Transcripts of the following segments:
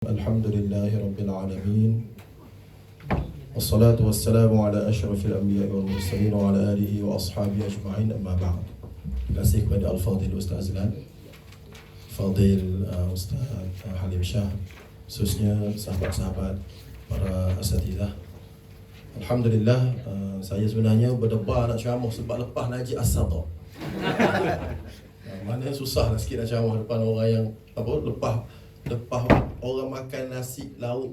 Alhamdulillahi Rabbil Alamin. Wassalatu wassalamu ala ashrafil anbiya wal mursalin wa ala alihi wa ashabihi ajma'in, amma ba'd. Terima kasih kepada Al-Fadhil Ustaz Azlan, Fadil Ustaz Halim Shah, khususnya sahabat-sahabat para asatidzah. Alhamdulillah, saya sebenarnya berdebar nak ceramah sebab lepas Najib As-Sadar. Mana susah lah sikit nak ceramah depan orang yang lepas orang makan nasi lauk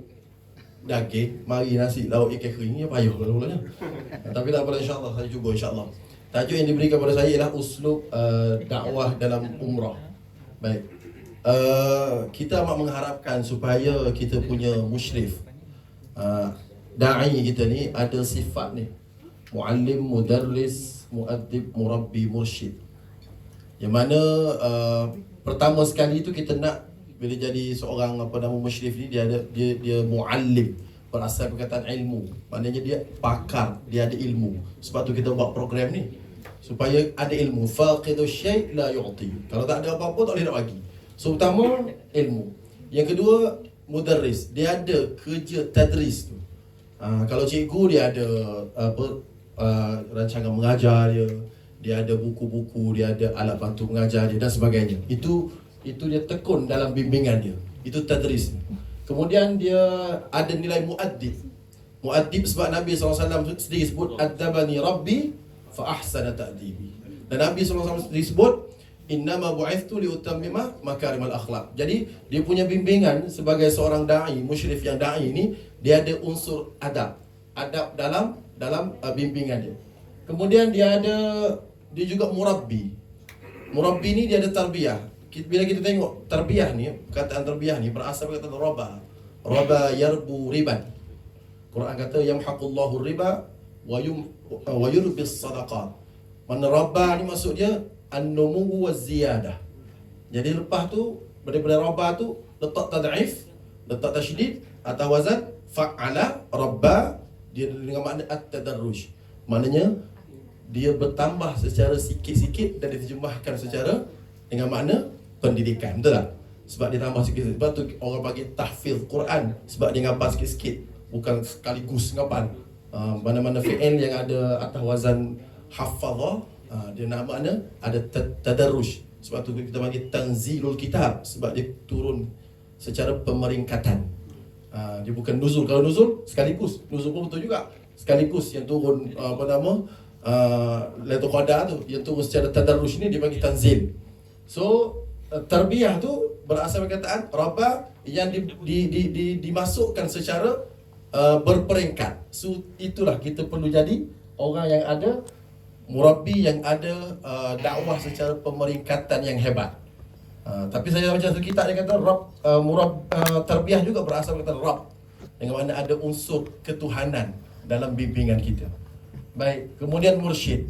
daging, mari nasi lauk ikan kering, ni payah mula-mulanya. Tapi tak apa, insyaAllah saya cuba, insyaAllah. Tajuk yang diberikan kepada saya ialah uslub dakwah dalam umrah. Baik, kita amat mengharapkan supaya kita punya musyrif, da'i kita ni ada sifat ni: muallim, mudarris, muaddib, murabbi, mursyid. Yang mana pertama sekali tu kita nak, bila jadi seorang musyrif ni, dia muallim, berasal perkataan ilmu. Maknanya dia pakar, dia ada ilmu. Sebab tu kita buat program ni, supaya ada ilmu. Faqidu syai' la yu'ti. Kalau tak ada apa-apa, tak boleh nak bagi. So pertama, ilmu. Yang kedua, mudarris. Dia ada kerja tadris tu. Kalau cikgu, dia ada rancangan mengajar dia, dia ada buku-buku, dia ada alat bantu mengajar dia dan sebagainya. Itu dia tekun dalam bimbingan dia. Itu tadris. Kemudian dia ada nilai muaddib. Muaddib sebab Nabi SAW sendiri sebut adzabani rabbi fa ahsana ta'dibi. Dan Nabi SAW sendiri sebut innama bu'ithtu liutammima makarimal akhlaq. Jadi dia punya bimbingan sebagai seorang dai, musyrif yang dai ni, dia ada unsur adab dalam bimbingan dia. Kemudian dia juga murabbi. Murabbi ni dia ada tarbiyah. Bila kita tengok tarbiyah ni, perkataan tarbiyah ni berasal perkataan raba yarbu riban. Quran kata yamhaqullahu riba wa yurbis sadaqat. Mana raba ni maksud dia an-numu wa ziyadah. Jadi lepas tu, daripada raba tu letak tad'if, letak tasydid atau wazan fa'ala rabba, dia dengan makna at-tadarruj. Maknanya dia bertambah secara sikit-sikit dan diterjemahkan secara dengan makna pendidikan, betul tak? Sebab dia tambah sikit-sikit. Sebab tu orang bagi tahfiz Quran, sebab dia ngapal sikit-sikit, bukan sekaligus ngapal. Mana-mana fi'il yang ada atas wazan hafadha, dia nak makna ada tadarruj. Sebab tu kita bagi tanzilul kitab, sebab dia turun secara pemeringkatan. Dia bukan nuzul. Kalau nuzul sekaligus, nuzul pun betul juga, sekaligus yang turun Lailatul Qadar tu, yang turun secara tadarruj ni dia bagi tanzil. So tarbiyah tu berasal perkataan rabba yang dimasukkan secara berperingkat. So itulah kita perlu jadi orang yang ada murabbi, yang ada dakwah secara pemeringkatan yang hebat. Tapi saya baca satu kitab, dia kata tarbiyah juga berasal perkataan rab, dengan mana ada unsur ketuhanan dalam bimbingan kita. Baik, kemudian mursyid.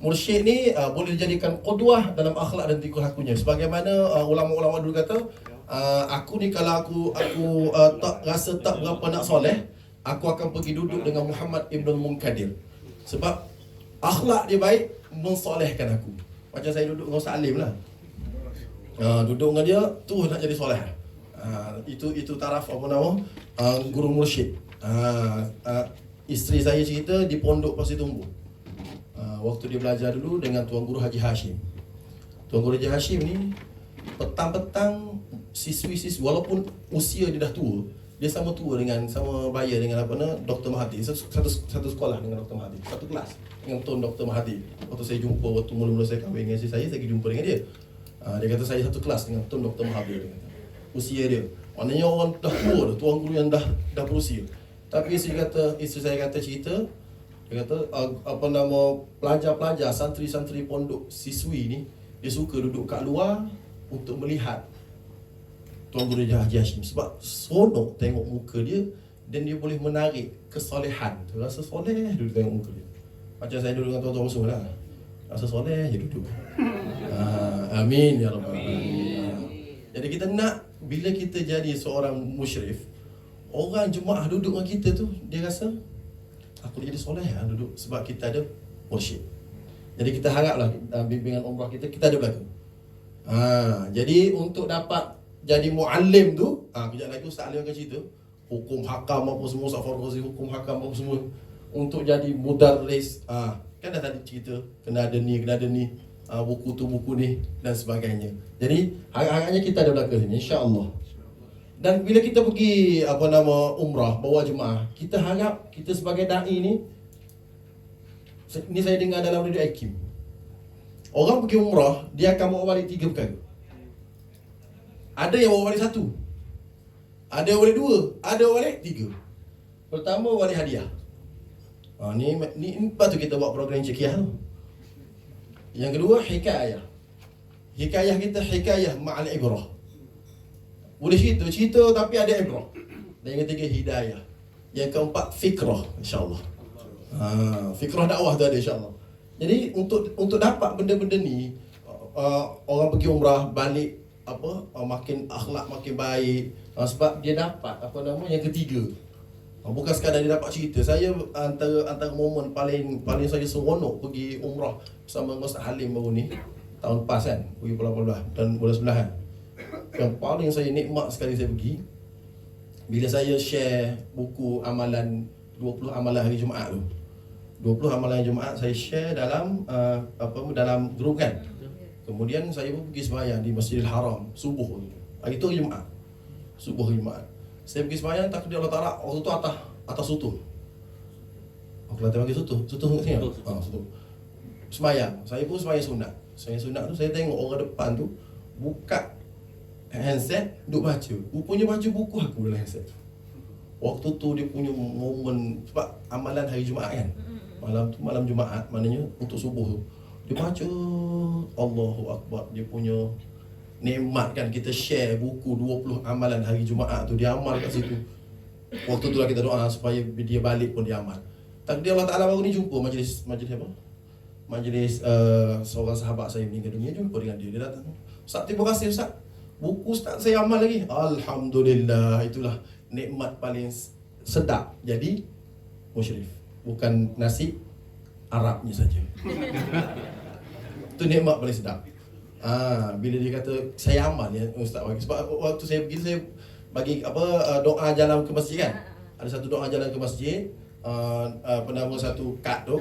Mursyid ni boleh dijadikan qudwah dalam akhlak dan tingkah lakunya. Sebagaimana ulama-ulama dulu kata, aku ni kalau aku tak rasa tak berapa nak soleh, aku akan pergi duduk dengan Muhammad Ibn Munkadir. Sebab akhlak dia baik, mensolehkan aku. Macam saya duduk dengan Ustaz Alim lah. Duduk dengan dia, tu nak jadi soleh. Itu taraf guru mursyid. Isteri saya cerita di Pondok Pasir Tumbuh. Waktu dia belajar dulu dengan Tuan Guru Haji Hashim. Tuan Guru Haji Hashim ni petang-petang siswi-siswi, walaupun usia dia dah tua, dia sama bayar dengan Dr. Mahathir. Satu sekolah dengan Dr. Mahathir, satu kelas dengan Tuan Dr. Mahathir. Waktu saya jumpa, waktu mula-mula saya kahwin dengan isteri saya pergi jumpa dengan dia. Dia kata saya satu kelas dengan Tuan Dr. Mahathir. Usia dia, maknanya orang dah tua dah, Tuan Guru yang dah berusia. Tapi isteri saya kata cerita, dia kata pelajar-pelajar, santri-santri pondok, siswi ni, dia suka duduk kat luar untuk melihat Tuan Guru Haji Hashim. Sebab seronok tengok muka dia, dan dia boleh menarik kesolehan. Rasa soleh duduk tengok muka dia. Macam saya duduk dengan tuan-tuan musuh lah, rasa soleh je duduk. Amin ya Rabbal Alamin. Jadi kita nak, bila kita jadi seorang musyrif, orang jemaah duduk dengan kita tu, dia rasa aku jadi soleh duduk, sebab kita ada mursyid. Jadi kita haraplah bimbingan umrah kita ada berlaku. Jadi untuk dapat jadi muallim tu, kejap lagi Ustaz Ali akan cerita hukum hakam apa semua, Ustaz Farrozi hukum hakam apa semua, untuk jadi mudarris. Kan dah tadi cerita kena ada ni, buku tu buku ni dan sebagainya. Jadi harap-harapnya kita ada belakang sini, insya-Allah. Dan bila kita pergi umrah bawa jemaah, kita harap kita sebagai dai ni saya dengar dalam radio Hakim, orang pergi umrah dia akan bawa balik 3 perkara. Ada yang bawa balik 1, ada yang balik 2, ada yang balik 3. Pertama balik hadiah. Ni lepas tu kita buat program cekiah tu. Yang kedua hikayah. Hikayah kita hikayah ma'al ibrah. Boleh cerita tapi ada ibrah. Dan yang ketiga hidayah. Yang keempat fikrah, insya-Allah. Fikrah dakwah tu ada, insya-Allah. Jadi untuk dapat benda-benda ni, orang pergi umrah balik makin akhlak makin baik, sebab dia dapat yang ketiga. Bukan sekadar dia dapat cerita. Saya antara momen paling saya seronok pergi umrah bersama Ustaz Halim baru ni, tahun lepas kan, pergi bulan 18 dan bulan 9 kan. Yang paling saya nikmat sekali saya pergi bila saya share buku amalan 20 amalan hari Jumaat tu. 20 amalan Jumaat saya share dalam dalam grup kan. Kemudian saya pun pergi sembahyang di Masjidil Haram subuh tu. Hari tu Jumaat. Subuh Jumaat. Saya pergi sembahyang, takut Allah Taala waktu tu atas sutuh. Kelantan panggil sutuh. Sutuh kat sini. Sutuh. Sembahyang. Saya pun sembahyang sunat. Sembahyang sunat tu saya tengok orang depan tu buka handset duk baca. Rupanya baca buku aku dalam handset. Waktu tu dia punya momen, sebab amalan hari Jumaat kan. Malam Jumaat, maknanya untuk subuh tu. Dia baca Allahu Akbar, dia punya nikmat kan, kita share buku 20 amalan hari Jumaat tu, dia amal kat situ. Waktu tu lah kita doa supaya dia balik pun dia amal. Takdir Allah Ta'ala baru ni jumpa majlis apa? Majlis seorang sahabat saya meninggal dunia, jumpa dengan dia. Dia datang, Ustaz, terima kasih Ustaz, buku Ustaz saya amal lagi. Alhamdulillah, itulah nikmat paling sedap jadi musyrif. Bukan nasi Arabnya saja. Itu nikmat paling sedap. Bila dia kata saya amal ya Ustaz bagi, sebab waktu saya pergi saya bagi doa jalan ke masjid kan. Ada satu doa jalan ke masjid, nama satu kad tu,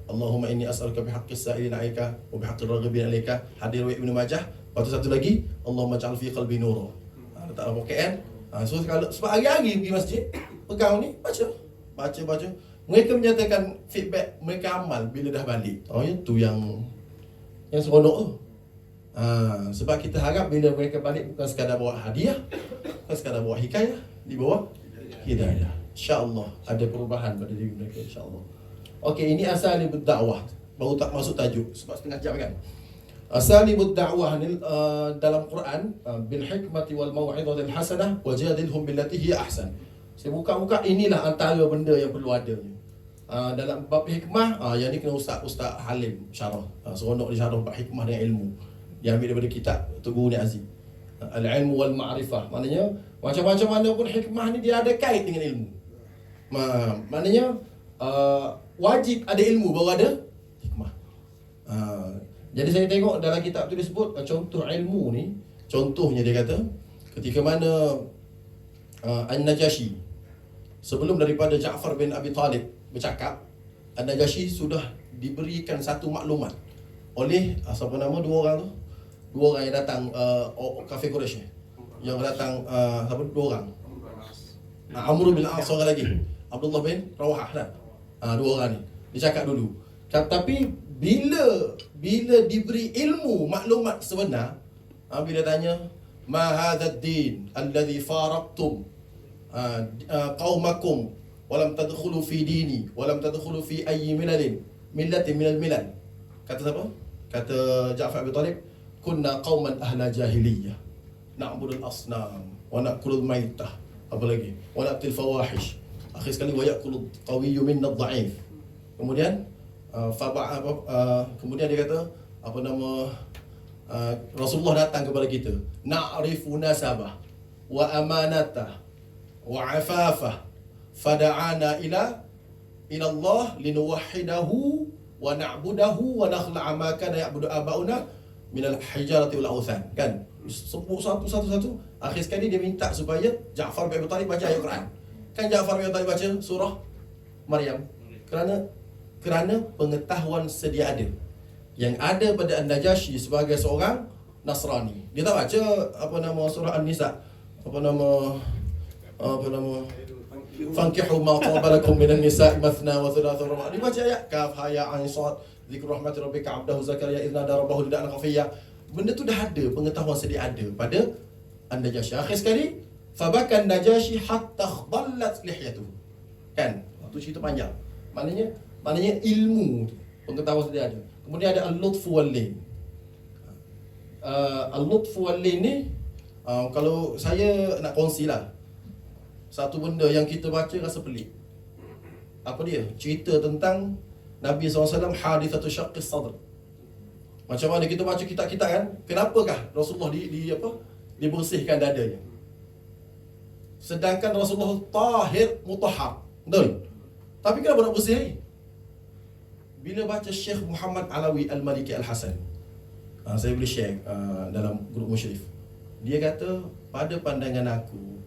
Allahumma inni as'aluka bihaqqis sa'ilin 'alaika wa bihaqqir raghibin 'alaika, hadir wa Ibnu Majah. Lepas tu satu lagi, Allahumma ja'al fi qalbi nura. Letak dalam poket kan. So kalau sebab hari-hari pergi masjid, pegang ni baca. Mereka menyatakan feedback mereka amal bila dah balik. Itu yang seronok tu. Sebab kita harap bila mereka balik bukan sekadar bawa hadiah, bukan sekadar bawa hikayah, dibawa hidayah. InsyaAllah ada perubahan pada diri mereka, insyaAllah. Okey, ini asalibud dakwah. Baru tak masuk tajuk sebab setengah jam kan. Asalibud dakwah ni dalam Quran, bil hikmati wal mau'izatil hasanah wajadilhum billati hiya ahsan. Saya buka-buka, inilah antara benda yang perlu ada. Dalam bab hikmah, yang ni kena Ustaz Halim syarah. Seronok dia syarah bab hikmah dengan ilmu. Dia ambil daripada kitab Tok Guru Ni Aziz. Al-ilmu wal ma'rifah. Maknanya macam-macam mana pun hikmah ni dia ada kait dengan ilmu. Maknanya wajib ada ilmu baru ada hikmah. Jadi saya tengok dalam kitab tu dia sebut contoh ilmu ni. Contohnya dia kata ketika mana An-Najashi, sebelum daripada Ja'far bin Abi Talib bercakap, An-Najashi sudah diberikan satu maklumat oleh dua orang yang datang kafir Quraisy yang datang, dua orang, Amr bin As, seorang lagi Abdullah bin Rawahah kan. Dua orang ni dia cakap dulu. Tapi bila diberi ilmu maklumat sebenar, bila tanya ma hadzal din alladhi faraqtum qaumakum walam tadkhulu fi dini walam tadkhulu fi ayyi millatin minal milal. Kata siapa? Kata Ja'far bin Talib, kunna qauman ahla jahiliyah na'budul asnam wa na'kulul maitah, apa lagi, wa na'til fawahish, akhir sekali wa ya'kulul qawiyyu minna dha'if. Kemudian kemudian dia kata Rasulullah datang kepada kita, na'rifu nasabah wa amanatah wa afafah fada'ana ila Allah linuwahhidahu wa na'budahu wa nakhla'a ma kana ya'budu aba'una minal hijarati wal awthan, kan? Sebut satu-satu. Akhir sekali dia minta supaya Ja'far bin Abi Talib baca ayat Quran. Kan Ja'far bin Abi Talib baca surah Maryam. Kerana pengetahuan sedia ada. Yang ada pada An-Najasyi sebagai seorang Nasrani. Dia tak baca surah An-Nisa. Fankihu ma taba lakum minan nisa'i mathna wa thulatha wa ruba'. Dia baca ayat kaf ha ya ain sad zikru rahmati rabbika 'abdahu Zakaria idh nada rabbahu nidaan khafiyya. Benda tu dah ada, pengetahuan sedia ada pada An-Najasyi. Akhir sekali fabakan Najasyi hatta khadallat lihyatuhu. Kan? Itu cerita panjang. Maknanya ilmu tu, pengetahuan sedia ada. Kemudian ada al-lutfu wal-lin. Al-lutfu wal-lin ni kalau saya nak kongsilah satu benda yang kita baca rasa pelik. Apa dia? Cerita tentang Nabi SAW hadithatu syaqqis sadr. Macam mana kita baca kitab-kitab kan? Kenapakah Rasulullah dibersihkan dadanya? Sedangkan Rasulullah tahir mutahhar. Betul? Tapi kenapa nak bersih ni? Bila baca Syekh Muhammad Alawi Al-Maliki Al-Hasan, saya boleh share dalam grup Musyrif. Dia kata, pada pandangan aku,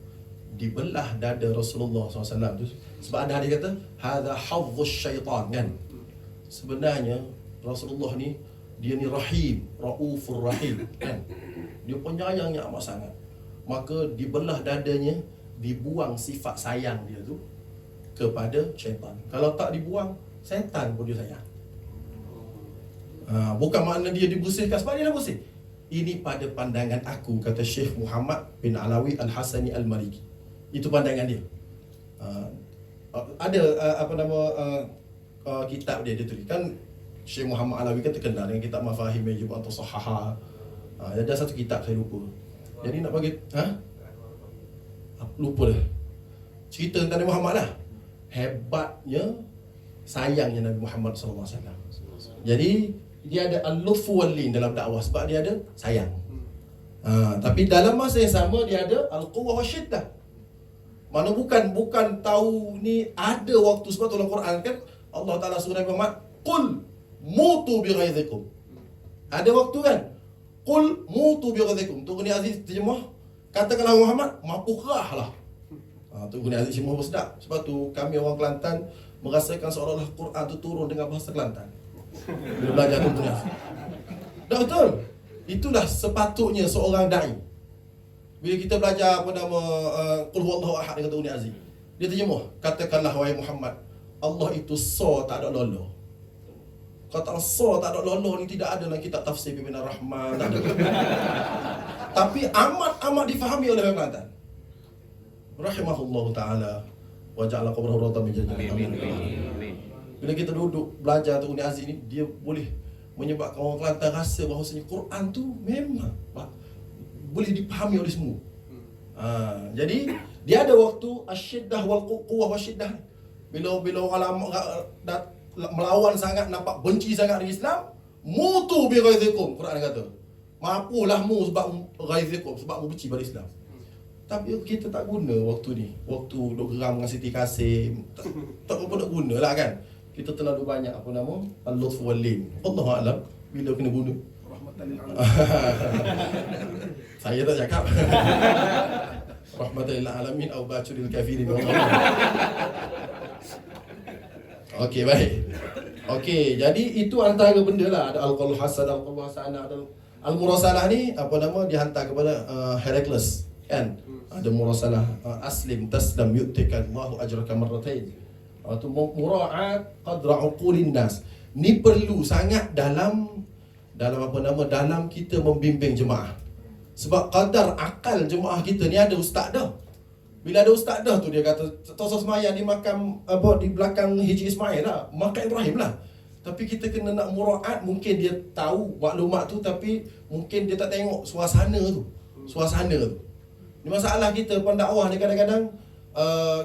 dibelah dada Rasulullah SAW tu, sebab ada hadis kata hadza hazzus syaitan, kan? Sebenarnya Rasulullah ni, dia ni rahim, raufur rahim, kan? Dia penyayangnya amat sangat. Maka dibelah dadanya, dibuang sifat sayang dia tu kepada syaitan. Kalau tak dibuang, syaitan pun dia sayang. Bukan makna dia dibersihkan sebab dia dah bersih. Ini pada pandangan aku, kata Syekh Muhammad bin Alawi Al-Hasani Al-Maliki. Itu pandangan dia. Ada kitab dia tulis. Kan Syekh Muhammad Alawi kan terkenal dengan kitab Mafahim Yajib An Tusahhaha. Ada satu kitab saya lupa. Jadi nak bagi lupa dah. Cerita tentang Nabi Muhammad lah. Hebatnya sayangnya Nabi Muhammad SAW. Jadi dia ada al-lutfu wal-lin dalam dakwah sebab dia ada sayang. Tapi dalam masa yang sama dia ada al-quwwah wasyiddah. Mana bukan tahu ni ada waktu, sebab dalam Quran kan Allah Taala suruh Nabi Muhammad, qul mutu bi ghaidhikum. Ada waktu kan? Qul mutu bi ghaidhikum. Tunggu ni Aziz terjemah. Katakanlah Muhammad, mapukahlah. Tunggu ni Aziz semua sedap. Sebab tu kami orang Kelantan merasakan seolah-olah Quran tu turun dengan bahasa Kelantan. Bila belajar tu tengah. Dah betul. Itulah sepatutnya seorang dai. Bila kita belajar qul huwallahu ahad dengan Uni Aziz, dia terjemah, katakanlah wahai Muhammad, Allah itu tak ada lolo. Kata tak ada lolo ni tidak ada dalam kitab tafsir Ibn Rahman, tak ada. Tapi amat difahami oleh orang Kelantan. Rahimahullahu taala wa ja'ala qabrahu rawdatan min jannatin. Bila kita duduk belajar tu Uni Aziz ni, dia boleh menyebabkan orang Kelantan rasa bahawasanya Quran tu memang boleh dipahami oleh semua. Jadi dia ada waktu asyiddah wal quwwah wasyiddah. Bila orang melawan sangat, nampak benci sangat dengan Islam, mutu bi ghaidhikum. Quran kata, mapulah mu sebab ghaidhikum, sebab mu benci pada Islam. Tapi kita tak guna waktu ni. Waktu duk geram dengan Siti Kasim, tak apa nak gunalah kan. Kita terlalu banyak al-lutf wal-lin. Allahu a'lam bila kena guna. Saya tak cakap. Rahmatan lil alamin au bacuril kafirin. Okey, baik. Okey, jadi itu antara benda lah. Ada al-qaul hasan, al-qaul hasanah, ada al-murasalah ni dihantar kepada Herakles, kan? Ada murasalah aslim taslam yu'tika Allahu ajraka marratain. Itu mura'at qadra uqulin nas. Ni perlu sangat dalam kita membimbing jemaah. Sebab kadar akal jemaah kita ni ada ustaz dah. Bila ada ustaz dah tu, dia kata Tosa semayang di makam di belakang Haji Ismail lah, makam Ibrahim lah. Tapi kita kena nak mura'at. Mungkin dia tahu maklumat tu, tapi mungkin dia tak tengok suasana tu. Ni masalah kita pendakwah ni, kadang-kadang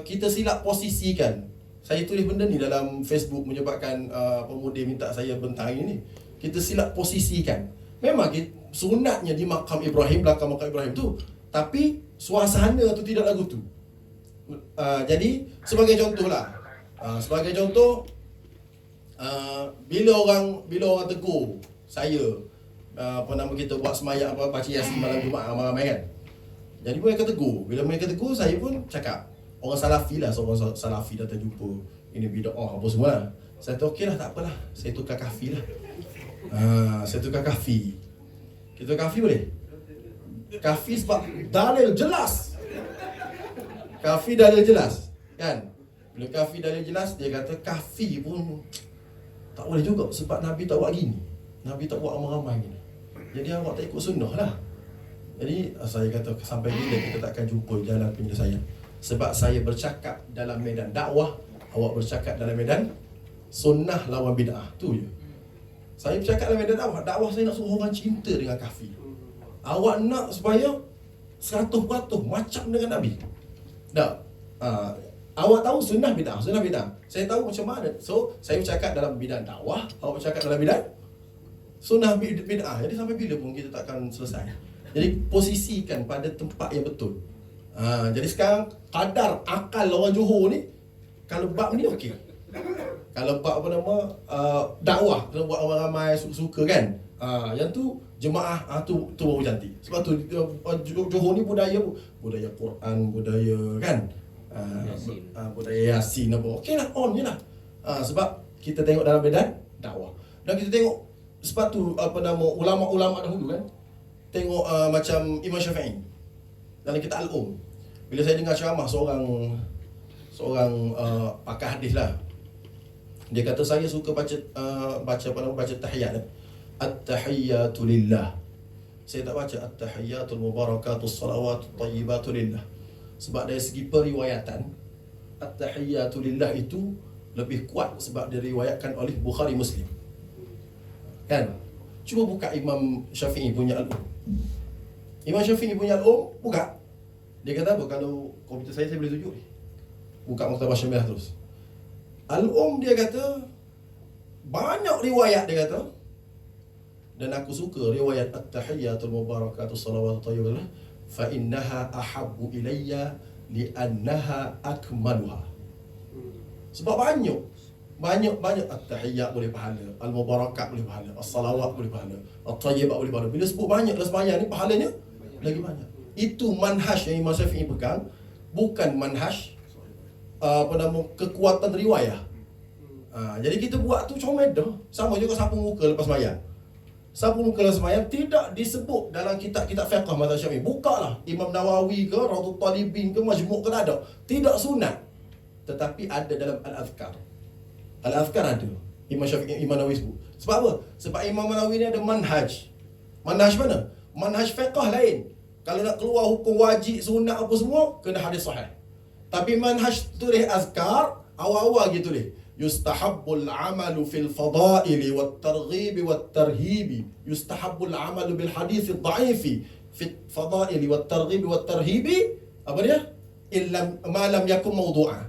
kita silap posisikan. Saya tulis benda ni dalam Facebook, menyebabkan pemuda minta saya bentang ini. Kita silap posisikan. Memang sunatnya di makam Ibrahim, belakang makam Ibrahim tu, tapi suasana tu tidak lagu tu. Jadi sebagai contoh lah, bila orang tegur saya apa nama kita buat semayang apa baca Yasin malam Jumaat ramai-ramai kan. Jadi mereka tegur. Bila mereka tegur, saya pun cakap, orang Salafi lah, seorang Salafi datang jumpa, ini bid'ah apa semua lah. Saya kata okey lah, tak apalah, saya tukar kafi lah. Saya tukar kafi. Kita kafi boleh? Kafi sebab dalil jelas. Kafi dalil jelas, kan? Bila kafi dalil jelas, dia kata kafi pun tak boleh juga sebab Nabi tak buat gini. Nabi tak buat ramai-ramai gini. Jadi awak tak ikut sunnah lah. Jadi saya kata sampai bila kita takkan jumpa jalan penyelesaian. Sebab saya bercakap dalam medan dakwah, awak bercakap dalam medan sunnah lawan bid'ah. Tu je. Saya bercakap dalam medan dakwah. Dakwah saya nak suruh orang cinta dengan kafi. Awak nak supaya 100% macam dengan Nabi. Tak. Awak tahu sunnah bid'ah. Sunnah bid'ah. Saya tahu macam mana. So, saya bercakap dalam bidang dakwah, awak bercakap dalam bidang sunnah bid'ah. Jadi sampai bila pun kita takkan selesai. Jadi posisikan pada tempat yang betul. Jadi sekarang kadar akal orang Johor ni, kalau bab ni okey. Kalau bab apa nama dakwah, kena buat orang ramai suka kan. Yang tu jemaah tu baru cantik. Sebab tu Johor ni budaya Quran, budaya kan. Budaya Yasin apa. Okeylah, on je lah. Sebab kita tengok dalam medan dakwah. Dan kita tengok sebab tu apa nama ulama-ulama dahulu kan. Tengok macam Imam Syafi'i dalam kitab Al-Um. Bila saya dengar ceramah seorang pakar hadis lah. Dia kata saya suka baca tahiyat. At-tahiyyatu lillah. Saya tak baca at-tahiyyatul mubarakatus salawatut thayyibatu lillah. Sebab dari segi periwayatan, at-tahiyyatu lillah itu lebih kuat sebab diriwayatkan oleh Bukhari Muslim. Kan? Cuba buka Imam Syafi'i punya Al-Um. Imam Syafi'i punya Al-Um, buka. Dia kata apa? Kalau komputer saya boleh tunjuk ni. Buka Maktabah Syamilah terus. Al-Um dia kata banyak riwayat dia kata. Dan aku suka riwayat at-tahiyyatul mubarakatus salawatut thayyibah fa innaha ahabbu ilayya li'annaha akmaluha. Sebab banyak at-tahiyyat boleh pahala, al-mubarakat boleh pahala, as-salawat boleh pahala, at-thayyibat boleh pahala. Bila sebut banyak dalam sembahyang ni pahalanya lagi banyak. Itu manhaj yang Imam Syafi'i pegang, bukan manhaj kekuatan riwayah. Jadi kita buat tu comel dah. Sama juga sapu muka lepas sembahyang. Sapu muka lepas sembahyang tidak disebut dalam kitab-kitab fiqh mazhab Syafi'i. Bukalah Imam Nawawi ke Raudhut Talibin ke Majmu' ke, tak ada. Tidak sunat. Tetapi ada dalam Al-Azkar. Al-Azkar ada. Imam Syafi'i, Imam Nawawi sebut. Sebab apa? Sebab Imam Nawawi ni ada manhaj. Manhaj mana? Manhaj fiqh lain. Kalau nak keluar hukum wajib, sunat apa semua, kena hadis sahih. Tapi manhaj tulis azkar, awal-awal gitu tulis. Yustahabbul amalu fil fadaili wat targhibi wat tarhibi. Yustahabbul amalu bil hadis ad-dha'ifi fil fadaili wat targhibi wat tarhibi. Apa dia? Illam ma lam yakun mawdu'a.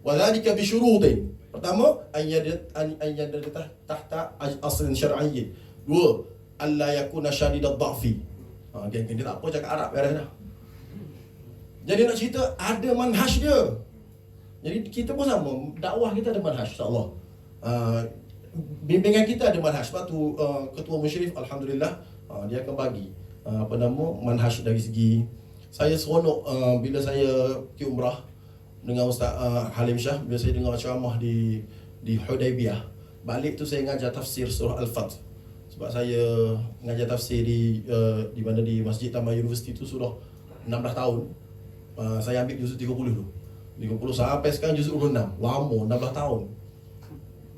Wa dhalika bi syurutin. Pertama, ayat tahta aslin syar'iyyin. Dua, alla yakuna syadid ad-dha'fi. Dia tak apa cakap Arab beres dah. Jadi nak cerita ada manhaj dia. Jadi kita pun sama, dakwah kita ada manhaj insya-Allah. Bimbingan kita ada manhaj. Sebab tu ketua musyrif alhamdulillah dia akan bagi manhaj dari segi. Saya seronok bila saya pergi umrah dengan Ustaz Halim Shah, bila saya dengar ceramah di Hudaibiyah. Balik tu saya ngajar tafsir surah Al-Fath. Sebab saya ngajar tafsir di mana di Masjid Taman Universiti tu sudah 16 tahun. Saya ambil juzuk 30 tu. 30 sampai sekarang juzuk 26. Lama 16 tahun.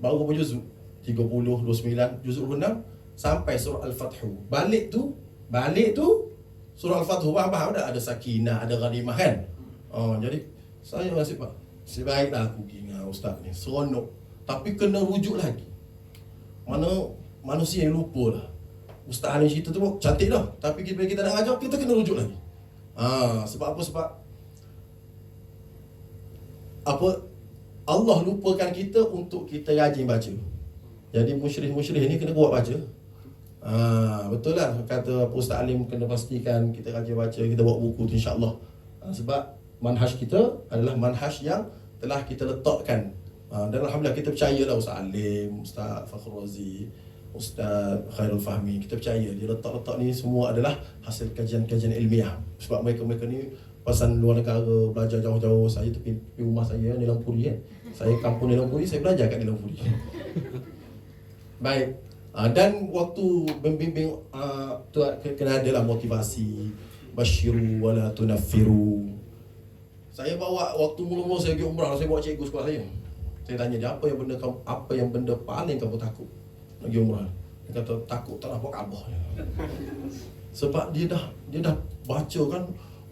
Baru berapa juzuk? 30, 29, juzuk 26 sampai surah Al-Fath. Balik tu surah Al-Fath faham dah, ada sakinah, ada ghanimah kan. Jadi saya rasa sebaiklah aku pergi dengan ustaz ni. Seronok. Tapi kena rujuk lagi. Mana manusia yang lupa lah. Ustaz Halim cerita tu cantik dah. Tapi bila kita nak ajar, kita kena rujuk lagi. Sebab apa? Sebab Allah lupakan kita untuk kita rajin baca. Jadi musyrih-musyrih ni kena buat baca. Betul lah kata Ustaz Alim, kena pastikan kita rajin baca, kita buat buku tu insya-Allah. Sebab manhaj kita adalah manhaj yang telah kita letakkan. Dan alhamdulillah kita percayalah Ustaz Alim, Ustaz Fakhr Razi, Ustaz Khairul Fahmi, kita percaya dia letak-letak ni semua adalah hasil kajian-kajian ilmiah. Sebab mereka ni pasal luar negara, belajar jauh-jauh. Saya tepi rumah saya Nilam Puri kan. Saya kampung Nilam Puri, saya belajar kat Nilam Puri. Baik. Dan waktu membimbing tu kena adalah motivasi, basyiru wala tunaffiru. Saya bawa waktu mula-mula saya pergi umrah, saya bawa cikgu sekolah saya. Saya tanya dia, apa yang benda paling kamu takut nak pergi umrah? Dia kata takut tak nampak Kaabah. Sebab dia dah baca kan,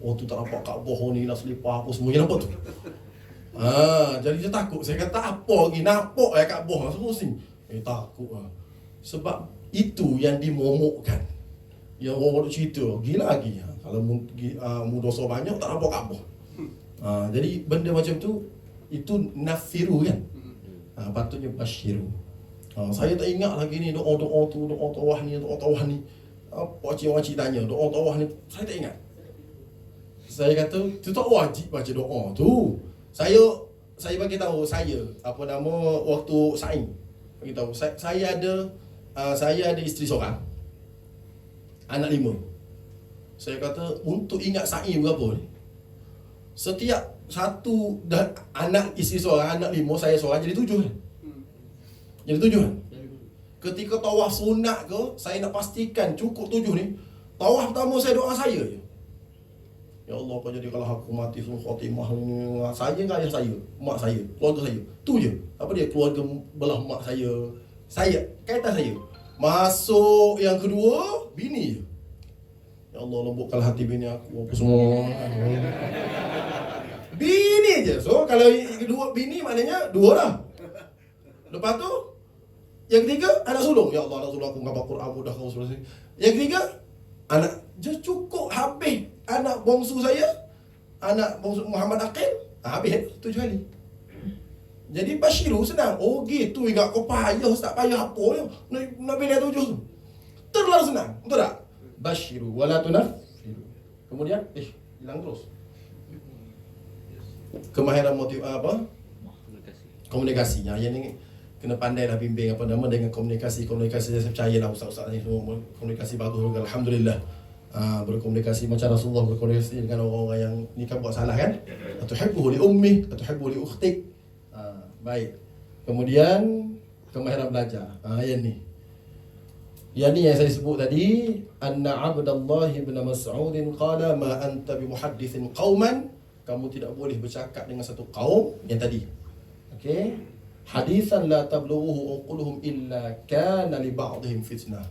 oh tu tak nampak Kaabah ni, nak selipar apa semua, dia nampak tu. Jadi dia takut. Saya kata apa lagi nampak Kaabah, saya pusing. Takut lah. Sebab itu yang dimomokkan. Yang orang cerita, gila lagi. Kalau mu dosa banyak tak nampak Kaabah. Jadi benda macam tu, itu nafiru kan. Patutnya basyiru. Saya tak ingat lagi ni doa-doa tu, doa tawah ni, pakcik-pakcik tanya doa tawah ni, saya tak ingat. Saya kata tu tak wajib baca doa tu. Saya bagi tahu waktu sa'i. Bagi tahu saya ada isteri seorang, anak 5. Saya kata untuk ingat sa'i berapa ni, setiap satu dan anak isteri seorang, anak 5, saya seorang, jadi 7 kan? Jadi 7 kan? Ketika tawaf sunat ke, saya nak pastikan cukup 7 ni. Tawaf pertama saya doa saya je. Ya Allah, kau jadi kalau aku mati suruh khatimah ni, saya dengan ayah saya, mak saya, keluarga saya. Tu je. Apa dia? Keluarga belah mak saya, kaitan saya. Masuk yang kedua, bini je. Ya Allah, lembutkanlah hati bini aku, apa semua. Bini je. So kalau kedua bini maknanya 2 lah. Lepas tu yang ketiga anak sulung. Ya Allah, anak sulung aku ngapa Quran mudah kau suruh. Yang ketiga anak je, cukup habis. Anak bongsu saya, anak bongsu Muhammad Aqil, habis 7 kali. Jadi basyiru senang. Oh gitu, ingat kau payah, tak payah apa ya. Nak pilih 7 tu. Terlalu senang. Betul tak? Basyiru wala tunaffiru. Kemudian hilang terus. Kemahiran komunikasi. Yang ni kena pandai lah bimbing dengan komunikasi. Saya percayalah ustaz-ustaz ni semua komunikasi bagus juga, alhamdulillah. Berkomunikasi macam Rasulullah berkomunikasi dengan orang-orang yang ni kan buat salah kan. Atuhibbuhu li ummi, atuhibbuhu li ukhtik. Baik. Kemudian kemahiran belajar. Yang ni yang saya sebut tadi, anna Abdullah bin Mas'ud qala ma anta bi muhaddithin qauman, kamu tidak boleh bercakap dengan satu kaum yang tadi. Okey. Hadithan la tablughuhu uquluhum illa kana li ba'dihim fitnah.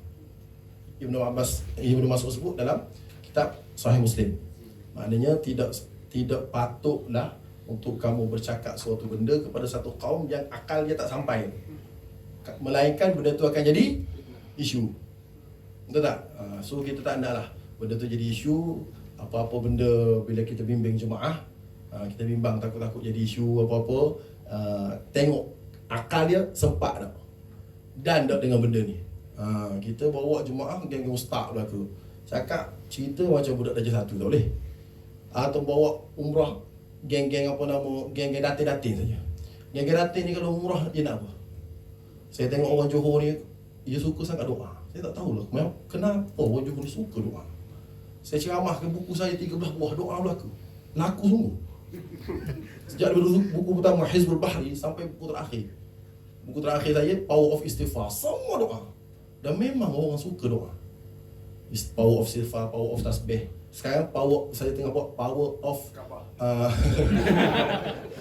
Ibnu Mas'ud sebut dalam kitab Sahih Muslim. Maknanya tidak patutlah untuk kamu bercakap suatu benda kepada satu kaum yang akal dia tak sampai. Melainkan benda tu akan jadi isu. Betul tak? So kita tak naklah benda tu jadi isu. Apa-apa benda bila kita bimbing jemaah, kita bimbang takut-takut jadi isu apa-apa. Tengok akal dia sempat tak dan tak dengan benda ni. Kita bawa jemaah geng-geng ustaz belaka, cakap cerita macam budak darjah 1 tak boleh. Atau bawa umrah geng-geng geng-geng datin-datin saja. Geng-geng datin ni kalau umrah dia nak apa? Saya tengok orang Johor ni, dia suka sangat doa. Saya tak tahulah kenapa orang Johor ni suka doa. Saya ceramah ke buku saya 13 buah doa belaka. Laku sungguh. Sejak daripada buku pertama Hizbul Bahri sampai buku terakhir. Buku terakhir saya Power of Istighfar, semua doa. Dan memang orang suka doa. Power of Istighfar, Power of Tasbih. Sekarang saya tengah buat Power of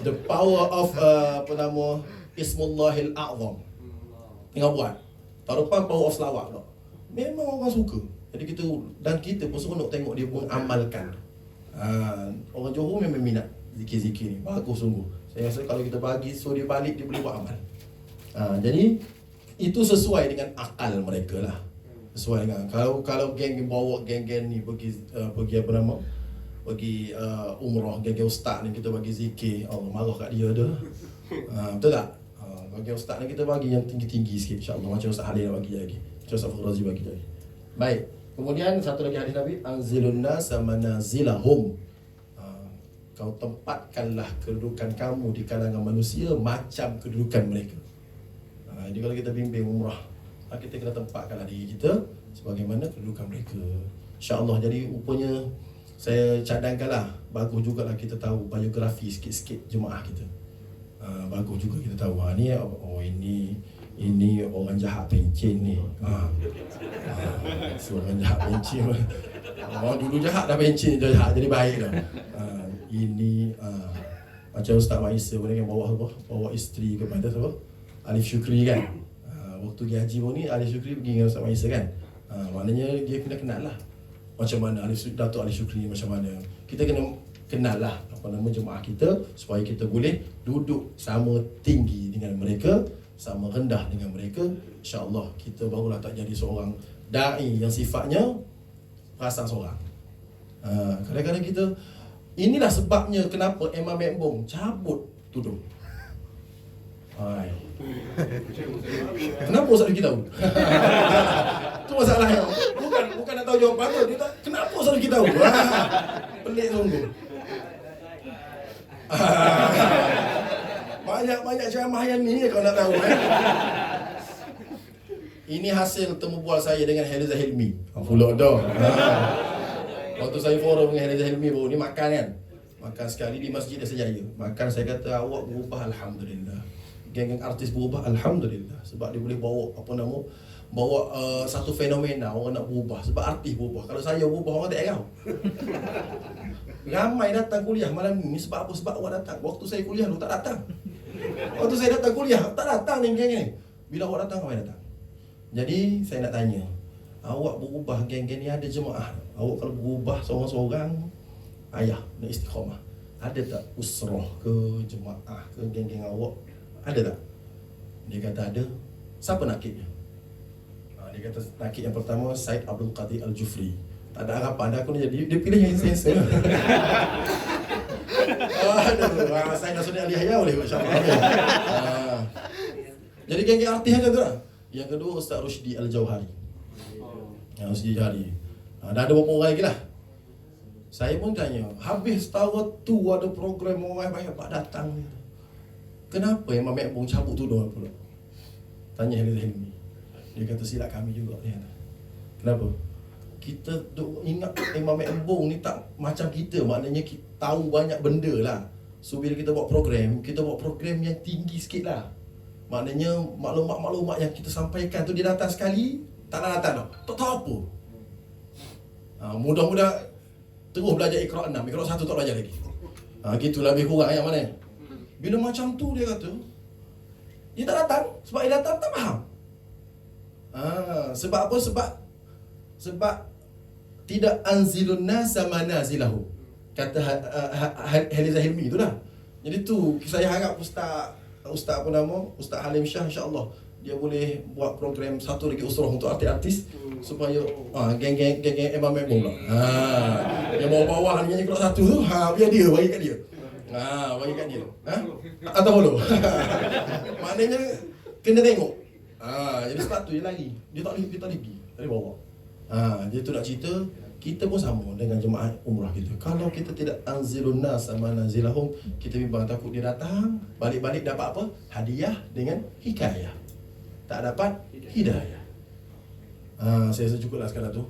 the Power of Ismullahil A'zam. Tengah buat. Tahun depan Power of Selawat tak? Memang orang suka. Jadi kita pun seronok tengok dia pun amalkan. Orang Johor memang minat zikir-zikir ni. Bagus sungguh. Saya rasa kalau kita bagi so dia balik, dia boleh buat amal. Jadi itu sesuai dengan akal mereka lah. Sesuai dengan kalau geng bawa geng-geng ni pergi umrah, geng-geng ustaz ni kita bagi zikir, Allah marah kat dia dah. Betul tak? Geng ustaz ni kita bagi yang tinggi-tinggi sikit, insya-Allah, macam Ustaz Halil nak bagi lagi, macam Ustaz Fakhrazi bagi lagi. Baik. Kemudian satu lagi hadis Nabi, anzilun nas manazilahum. Kau tempatkanlah kedudukan kamu di kalangan manusia macam kedudukan mereka. Jadi kalau kita bimbing umrah, kita kena tempatkanlah diri kita sebagaimana kedudukan mereka. InsyaAllah. Jadi rupanya saya cadangkanlah, bagus jugalah kita tahu biografi sikit-sikit jemaah kita. Bagus juga kita tahu ni ini orang jahat pencen ni. Orang jahat pencen. Orang dulu jahat dah pencen, dia jahat jadi baik dah. Ini macam Ustaz Maisa pun kan bawa isteri kepada siapa? Alif Syukri kan. Waktu pergi haji pun ni Alif Syukri pergi dengan Ustaz Maisa kan. Maknanya dia kena kenal lah macam mana Datuk Alif Syukri macam mana. Kita kena kenal lah jemaah kita supaya kita boleh duduk sama tinggi dengan mereka, sama rendah dengan mereka. InsyaAllah kita barulah tak jadi seorang da'i yang sifatnya perasan seorang. Kadang-kadang kita, inilah sebabnya kenapa Imam Mekbong cabut tudung. Kenapa Ustaz kita tahu? Itu masalahnya. Bukan nak tahu jawapan tu, dia tak, kenapa Ustaz kita tahu? Pelik sungguh. Banyak ceramah yang ni kau nak tahu Ini hasil temu bual saya dengan Heliza Hilmi. Pula dah. Waktu saya forum dengan Heliza Hilmi baru ni makan kan. Makan sekali di Masjid Desa Jaya. Makan saya kata awak berubah alhamdulillah. Geng-geng artis berubah alhamdulillah sebab dia boleh bawa satu fenomena orang nak berubah sebab artis berubah. Kalau saya berubah orang tak tahu. Ramai datang kuliah malam ni sebab apa? Sebab awak datang. Waktu saya kuliah lu tak datang. Waktu saya datang kuliah tak datang ni geng ni. Bila awak datang awak datang. Jadi saya nak tanya, awak berubah geng-geng ni ada jemaah. Awak kalau berubah seorang-seorang ayah nak istiqamah. Ada tak usrah ke jemaah ke geng-geng awak? Ada tak? Dia kata ada. Siapa nakibnya? Dia kata nakib yang pertama Syed Abdul Qadir Al-Jufri. Tak ada harapan aku ni jadi dia pilih yang sensor. Saya nak sudah Aliyah boleh insya-Allah. Jadi geng-geng artis macam tu lah. Yang kedua Ustaz Rushdi Al-Jauhari. Rushdi Al-Jauhari. Dah ada beberapa orang lagi lah. Saya pun tanya, habis tahun tu ada program orang banyak pak datang ni. Kenapa Imam Mekbong cabut tudung pula? Tanya Heliza Hilmi. Dia kata silap kami juga dia kata. Kenapa? Kita ingat Imam Mekbong ni tak macam kita, maknanya kita tahu banyak benda lah. So bila kita buat program yang tinggi sikit lah. Maknanya maklumat-maklumat yang kita sampaikan tu dia datang sekali, tak nak datang tau. Tak tahu apa. Mudah-mudah terus belajar Iqra' 6, Iqra' 1 tak belajar lagi. Gitulah lebih kurang yang mana. Bila macam tu dia kata, dia tak datang, sebab dia datang tak faham. Sebab apa? Sebab tidak anzilun nasa manazilahu. Kata Heliza Hilmi itulah. Jadi tu saya harap Ustaz Halim Shah insya-Allah dia boleh buat program satu lagi usrah untuk artis-artis supaya geng-geng Imam Mekbong pula. Yang bawah-bawah ni nyanyi kelas satu tu, biar dia bagi kat dia. Bagi kat dia. Atau follow. Maknanya kena tengok. Jadi sebab tu dia lari. Dia tak lagi. Dari bawah. Dia tu nak cerita, kita pun sama dengan jemaah umrah kita. Kalau kita tidak anzilun nas manazilahum, kita bimbang takut dia datang, balik-balik dapat apa? Hadiah dengan hikayah. Tak dapat hidayah. Saya rasa cukuplah sekarang tu.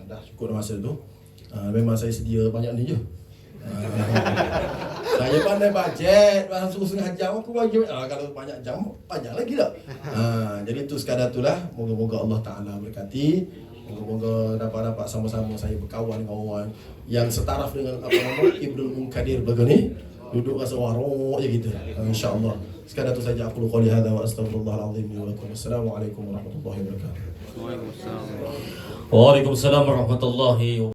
Dah cukup dah masa tu. Memang saya sedia banyak ni je. Saya pandai bajet, suruh setengah jam aku bagi. Kalau banyak jam, banyak lagi tak? Jadi tu sekadar tu lah. Moga-moga Allah Ta'ala berkati. Moga-moga dapat sama-sama saya berkawan dengan orang yang setaraf dengan Ibnul Munkadir begini. Duduk rasa warok je kita. InsyaAllah. Sekadar tu saja aku qouli hadza wa astaghfirullahalazim wa lakum. Assalamualaikum warahmatullahi wabarakatuh. Waalaikumsalam warahmatullahi wabarakatuh.